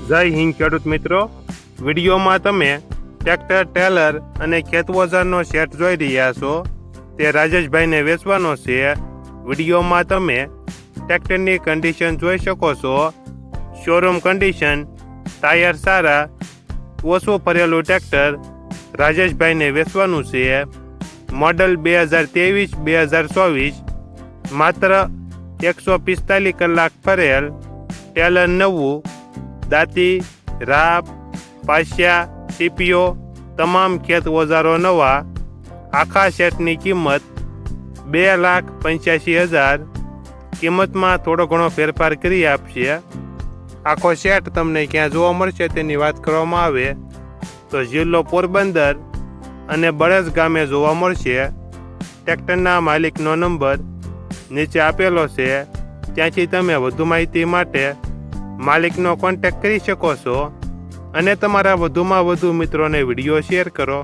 જય હિન્દ ખેડૂત મિત્રો, વિડીયોમાં તમે ટ્રેક્ટર, ટેલર અને ખેત ઓજારનો સેટ જોઈ રહ્યા છો. તે રાજેશભાઈને વેચવાનો છે. વિડીયોમાં તમે ટ્રેક્ટરની કન્ડિશન જોઈ શકો છો. શોરૂમ કન્ડિશન, ટાયર સારા, ઓછું ફરેલું ટ્રેક્ટર રાજેશભાઈને વેચવાનું છે. મોડલ 2023-2024, માત્ર 145 કલાક ફરેલ, ટેલર નવું, દાંતી, રાપ, પાસિયા, ટીપીઓ, તમામ ખેત ઓજારો નવા. આખા સેટની કિંમત 2,85,000. કિંમતમાં થોડો ઘણો ફેરફાર કરી આપશે. આખો સેટ તમને ક્યાં જોવા મળશે તેની વાત કરવામાં આવે તો જિલ્લો પોરબંદર અને બળેજ ગામે જોવા મળશે. ટ્રેક્ટરના માલિકનો નંબર નીચે આપેલો છે, ત્યાંથી તમે વધુ માહિતી માટે માલિકનો કોન્ટેક્ટ કરી શકો છો અને તમારા વધુમાં વધુ મિત્રોને વિડીયો શેર કરો.